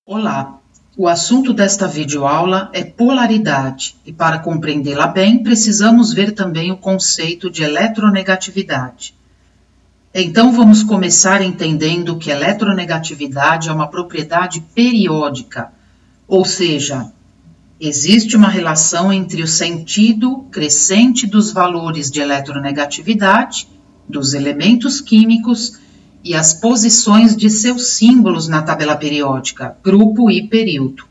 Olá, o assunto desta videoaula é polaridade e para compreendê-la bem precisamos ver também o conceito de eletronegatividade. Então vamos começar entendendo que eletronegatividade é uma propriedade periódica, ou seja, existe uma relação entre o sentido crescente dos valores de eletronegatividade dos elementos químicos e as posições de seus símbolos na tabela periódica, grupo e período.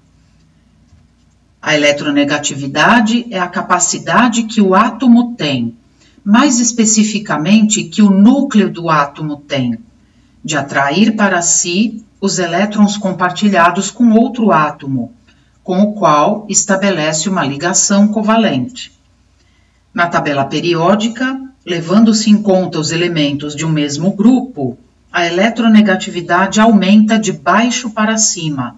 A eletronegatividade é a capacidade que o átomo tem, mais especificamente que o núcleo do átomo tem, de atrair para si os elétrons compartilhados com outro átomo, com o qual estabelece uma ligação covalente. Na tabela periódica, levando-se em conta os elementos de um mesmo grupo, a eletronegatividade aumenta de baixo para cima,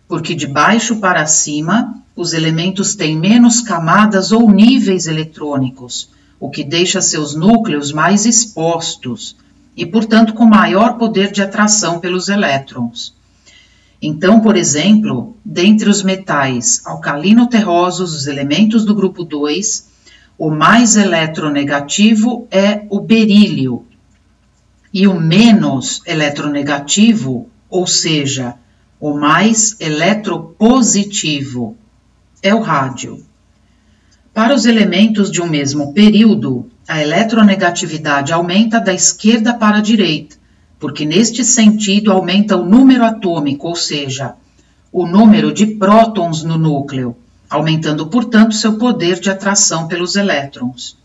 porque de baixo para cima os elementos têm menos camadas ou níveis eletrônicos, o que deixa seus núcleos mais expostos e, portanto, com maior poder de atração pelos elétrons. Então, por exemplo, dentre os metais alcalino-terrosos, os elementos do grupo 2, o mais eletronegativo é o berílio, e o menos eletronegativo, ou seja, o mais eletropositivo, é o rádio. Para os elementos de um mesmo período, a eletronegatividade aumenta da esquerda para a direita, porque neste sentido aumenta o número atômico, ou seja, o número de prótons no núcleo, aumentando, portanto, seu poder de atração pelos elétrons.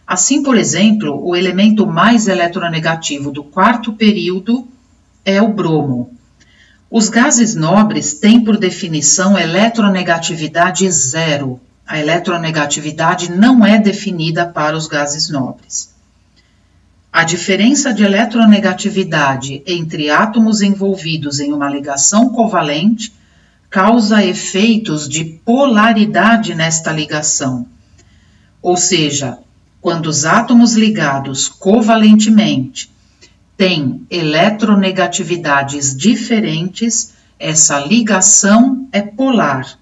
Assim, por exemplo, o elemento mais eletronegativo do quarto período é o bromo. Os gases nobres têm, por definição, eletronegatividade zero. A eletronegatividade não é definida para os gases nobres. A diferença de eletronegatividade entre átomos envolvidos em uma ligação covalente causa efeitos de polaridade nesta ligação, ou seja, quando os átomos ligados covalentemente têm eletronegatividades diferentes, essa ligação é polar.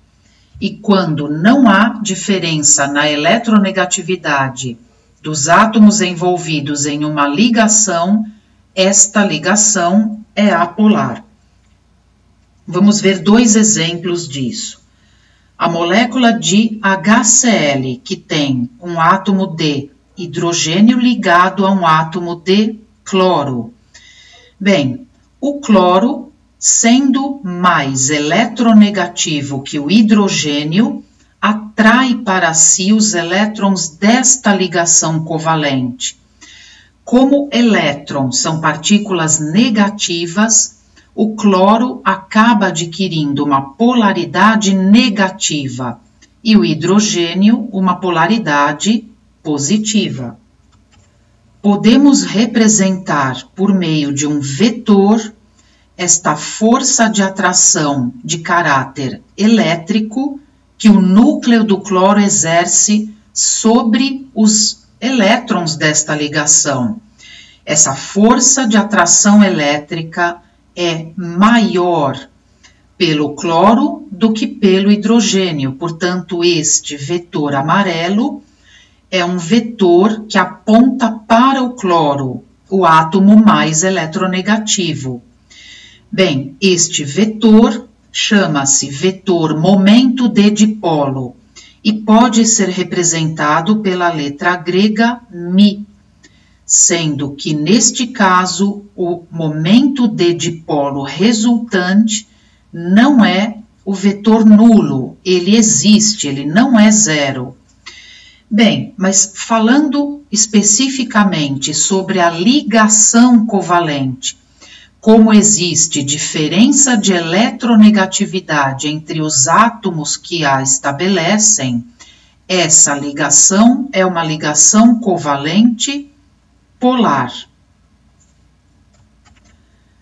E quando não há diferença na eletronegatividade dos átomos envolvidos em uma ligação, esta ligação é apolar. Vamos ver dois exemplos disso. A molécula de HCl, que tem um átomo de hidrogênio ligado a um átomo de cloro. Bem, o cloro, sendo mais eletronegativo que o hidrogênio, atrai para si os elétrons desta ligação covalente. Como elétrons são partículas negativas, o cloro acaba adquirindo uma polaridade negativa e o hidrogênio uma polaridade positiva. Podemos representar por meio de um vetor esta força de atração de caráter elétrico que o núcleo do cloro exerce sobre os elétrons desta ligação. Essa força de atração elétrica é maior pelo cloro do que pelo hidrogênio, portanto, este vetor amarelo é um vetor que aponta para o cloro, o átomo mais eletronegativo. Bem, este vetor chama-se vetor momento de dipolo e pode ser representado pela letra grega μ, sendo que, neste caso, o momento de dipolo resultante não é o vetor nulo, ele existe, ele não é zero. Bem, mas falando especificamente sobre a ligação covalente, como existe diferença de eletronegatividade entre os átomos que a estabelecem, essa ligação é uma ligação covalente polar.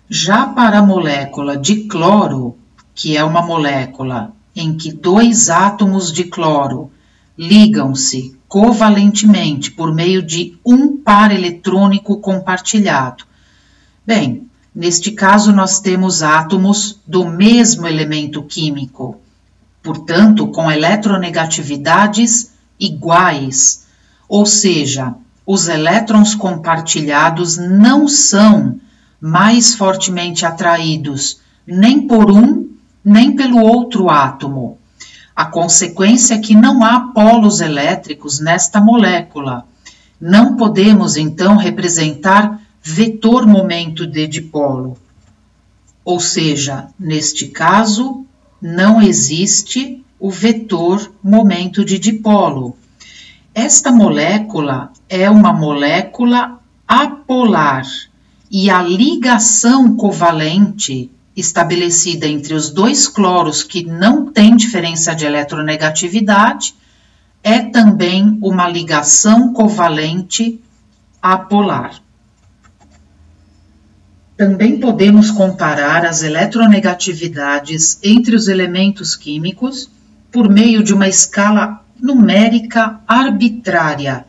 Já para a molécula de cloro, que é uma molécula em que dois átomos de cloro ligam-se covalentemente por meio de um par eletrônico compartilhado. Bem, Neste caso, nós temos átomos do mesmo elemento químico, portanto, com eletronegatividades iguais, ou seja, os elétrons compartilhados não são mais fortemente atraídos nem por um, nem pelo outro átomo. A consequência é que não há polos elétricos nesta molécula. Não podemos, então, representar vetor momento de dipolo. Ou seja, neste caso, não existe o vetor momento de dipolo. Esta molécula é uma molécula apolar e a ligação covalente estabelecida entre os dois cloros que não tem diferença de eletronegatividade é também uma ligação covalente apolar. Também podemos comparar as eletronegatividades entre os elementos químicos por meio de uma escala numérica arbitrária,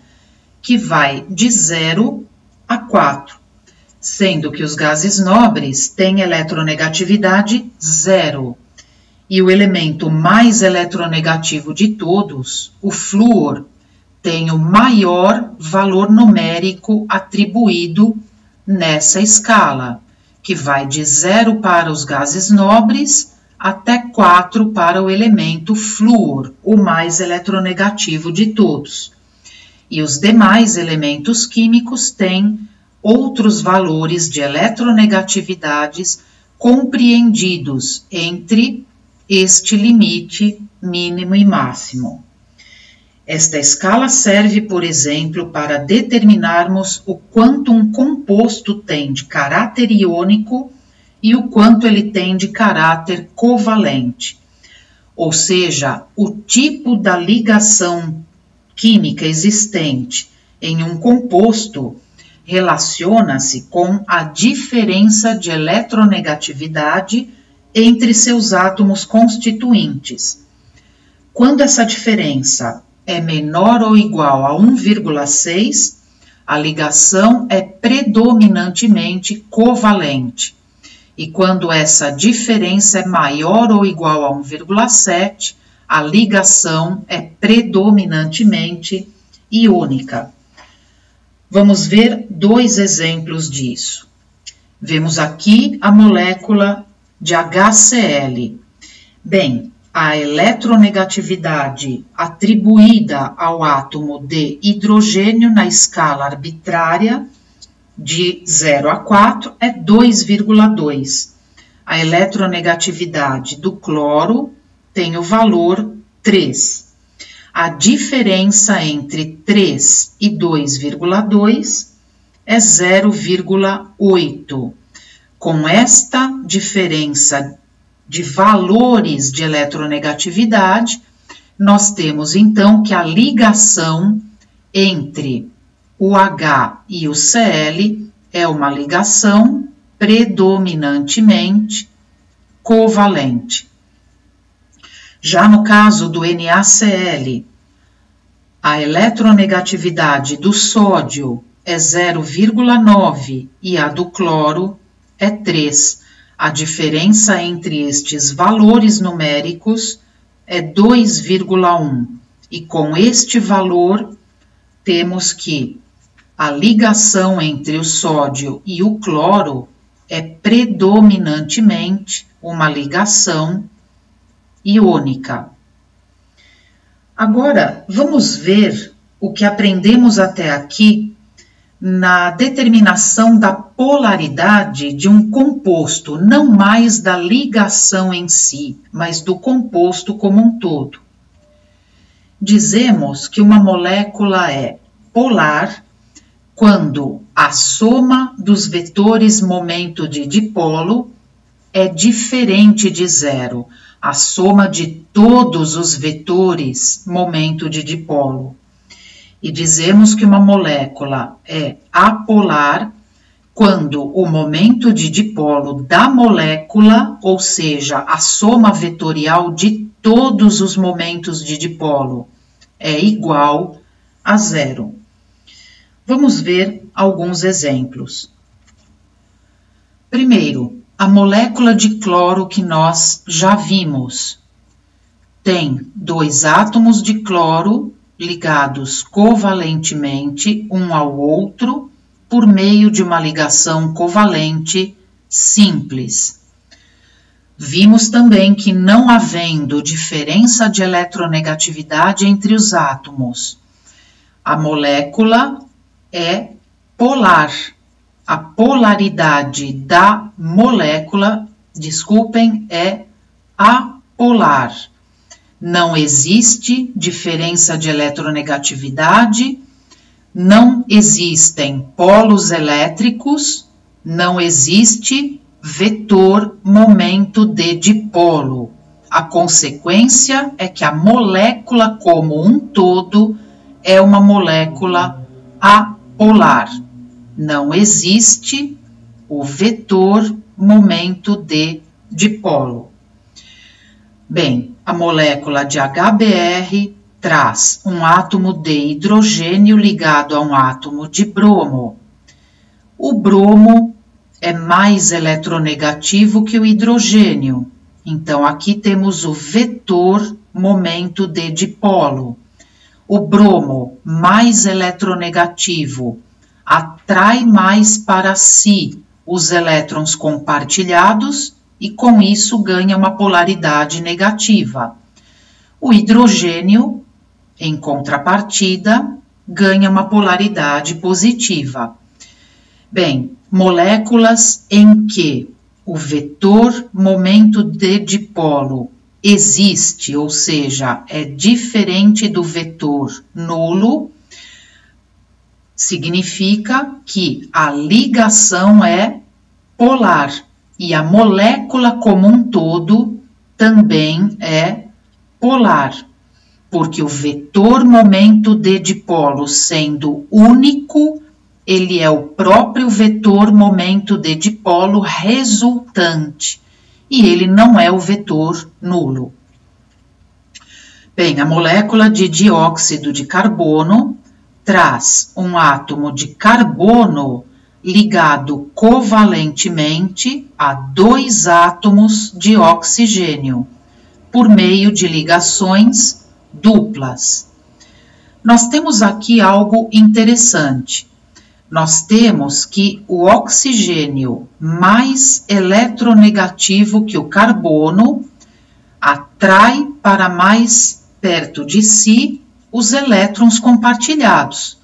que vai de 0 a 4, sendo que os gases nobres têm eletronegatividade 0, e o elemento mais eletronegativo de todos, o flúor, tem o maior valor numérico atribuído nessa escala, que vai de 0 para os gases nobres até 4 para o elemento flúor, o mais eletronegativo de todos. E os demais elementos químicos têm outros valores de eletronegatividades compreendidos entre este limite mínimo e máximo. Esta escala serve, por exemplo, para determinarmos o quanto um composto tem de caráter iônico e o quanto ele tem de caráter covalente, ou seja, o tipo da ligação química existente em um composto relaciona-se com a diferença de eletronegatividade entre seus átomos constituintes. Quando essa diferença é menor ou igual a 1,6, a ligação é predominantemente covalente. E quando essa diferença é maior ou igual a 1,7, a ligação é predominantemente iônica. Vamos ver dois exemplos disso. Vemos aqui a molécula de HCl. Bem, a eletronegatividade atribuída ao átomo de hidrogênio na escala arbitrária de 0 a 4 é 2,2. A eletronegatividade do cloro tem o valor 3. A diferença entre 3 e 2,2 é 0,8. Com esta diferença de valores de eletronegatividade, nós temos então que a ligação entre o H e o Cl é uma ligação predominantemente covalente. Já no caso do NaCl, a eletronegatividade do sódio é 0,9 e a do cloro é 3. A diferença entre estes valores numéricos é 2,1. E com este valor, temos que a ligação entre o sódio e o cloro é predominantemente uma ligação iônica. Agora, vamos ver o que aprendemos até aqui na determinação da polaridade de um composto, não mais da ligação em si, mas do composto como um todo. Dizemos que uma molécula é polar quando a soma dos vetores momento de dipolo é diferente de 0, a soma de todos os vetores momento de dipolo. E dizemos que uma molécula é apolar quando o momento de dipolo da molécula, ou seja, a soma vetorial de todos os momentos de dipolo, é igual a 0. Vamos ver alguns exemplos. Primeiro, a molécula de cloro que nós já vimos. Tem 2 átomos de cloro ligados covalentemente um ao outro por meio de uma ligação covalente simples. Vimos também que, não havendo diferença de eletronegatividade entre os átomos, a molécula é polar. A polaridade da molécula, é apolar. Não existe diferença de eletronegatividade, não existem polos elétricos, não existe vetor momento de dipolo. A consequência é que a molécula como um todo é uma molécula apolar. Não existe o vetor momento de dipolo. Bem, a molécula de HBr traz um átomo de hidrogênio ligado a um átomo de bromo. O bromo é mais eletronegativo que o hidrogênio. Então, aqui temos o vetor momento de dipolo. O bromo, mais eletronegativo, atrai mais para si os elétrons compartilhados e, com isso, ganha uma polaridade negativa. O hidrogênio, em contrapartida, ganha uma polaridade positiva. Bem, moléculas em que o vetor momento de dipolo existe, ou seja, é diferente do vetor nulo, significa que a ligação é polar e a molécula como um todo também é polar, porque o vetor momento de dipolo sendo único, ele é o próprio vetor momento de dipolo resultante e ele não é o vetor nulo. Bem, a molécula de dióxido de carbono traz um átomo de carbono ligado covalentemente a 2 átomos de oxigênio, por meio de ligações duplas. Nós temos aqui algo interessante. Nós temos que o oxigênio mais eletronegativo que o carbono atrai para mais perto de si os elétrons compartilhados.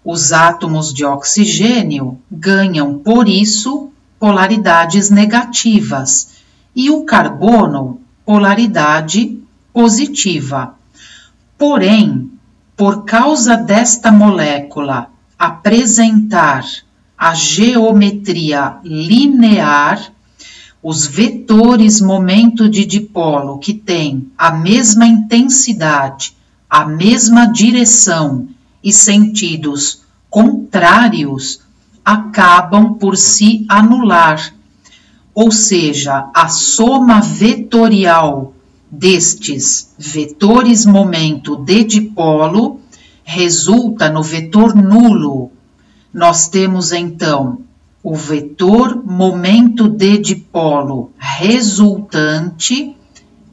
Os átomos de oxigênio ganham, por isso, polaridades negativas e o carbono, polaridade positiva. Porém, por causa desta molécula apresentar a geometria linear, os vetores momento de dipolo que têm a mesma intensidade, a mesma direção e sentidos contrários acabam por se anular, ou seja, a soma vetorial destes vetores momento de dipolo resulta no vetor nulo. Nós temos então o vetor momento de dipolo resultante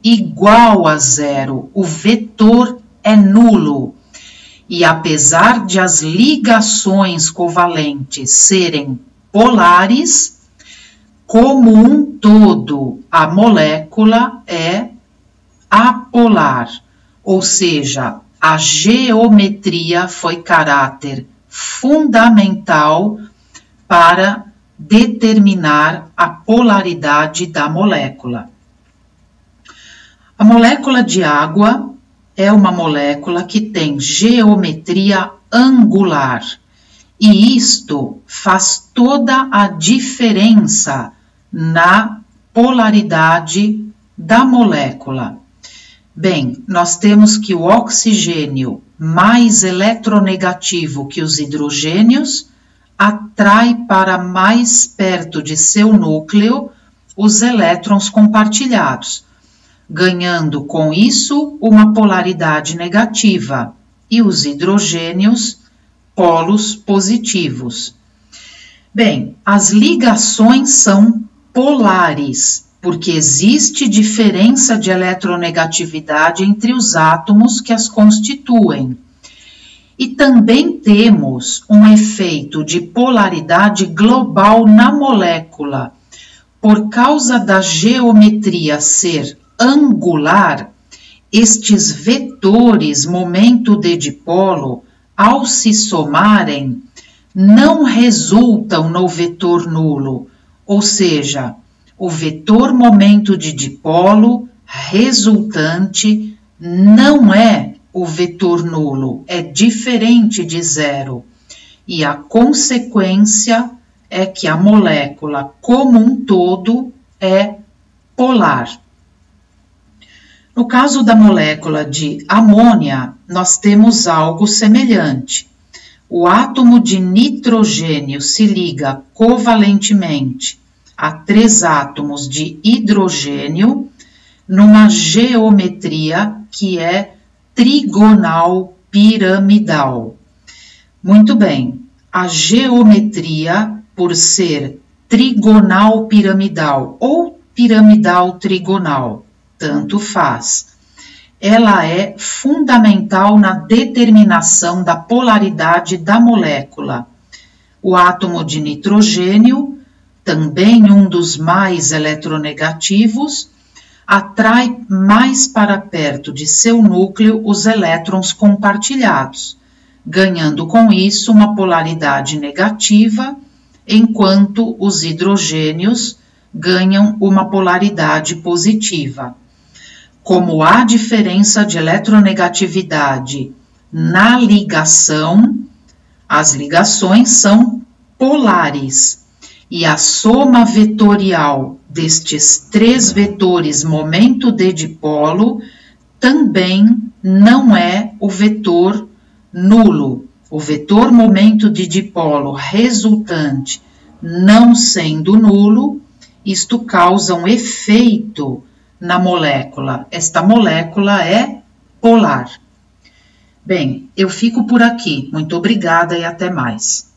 igual a 0. O vetor é nulo. E apesar de as ligações covalentes serem polares, como um todo, a molécula é apolar, ou seja, a geometria foi caráter fundamental para determinar a polaridade da molécula. A molécula de água é uma molécula que tem geometria angular, e isto faz toda a diferença na polaridade da molécula. Bem, nós temos que o oxigênio mais eletronegativo que os hidrogênios atrai para mais perto de seu núcleo os elétrons compartilhados, ganhando com isso uma polaridade negativa, e os hidrogênios polos positivos. Bem, as ligações são polares, porque existe diferença de eletronegatividade entre os átomos que as constituem. E também temos um efeito de polaridade global na molécula. Por causa da geometria ser angular, estes vetores momento de dipolo, ao se somarem, não resultam no vetor nulo, ou seja, o vetor momento de dipolo resultante não é o vetor nulo, é diferente de zero. E a consequência é que a molécula como um todo é polar. No caso da molécula de amônia, nós temos algo semelhante. O átomo de nitrogênio se liga covalentemente a 3 átomos de hidrogênio numa geometria que é trigonal piramidal. Muito bem, a geometria, por ser trigonal piramidal ou piramidal trigonal, tanto faz. Ela é fundamental na determinação da polaridade da molécula. O átomo de nitrogênio, também um dos mais eletronegativos, atrai mais para perto de seu núcleo os elétrons compartilhados, ganhando com isso uma polaridade negativa, enquanto os hidrogênios ganham uma polaridade positiva. Como há diferença de eletronegatividade na ligação, as ligações são polares e a soma vetorial destes 3 vetores momento de dipolo também não é o vetor nulo. O vetor momento de dipolo resultante não sendo nulo, isto causa um efeito na molécula. Esta molécula é polar. Bem, eu fico por aqui. Muito obrigada e até mais.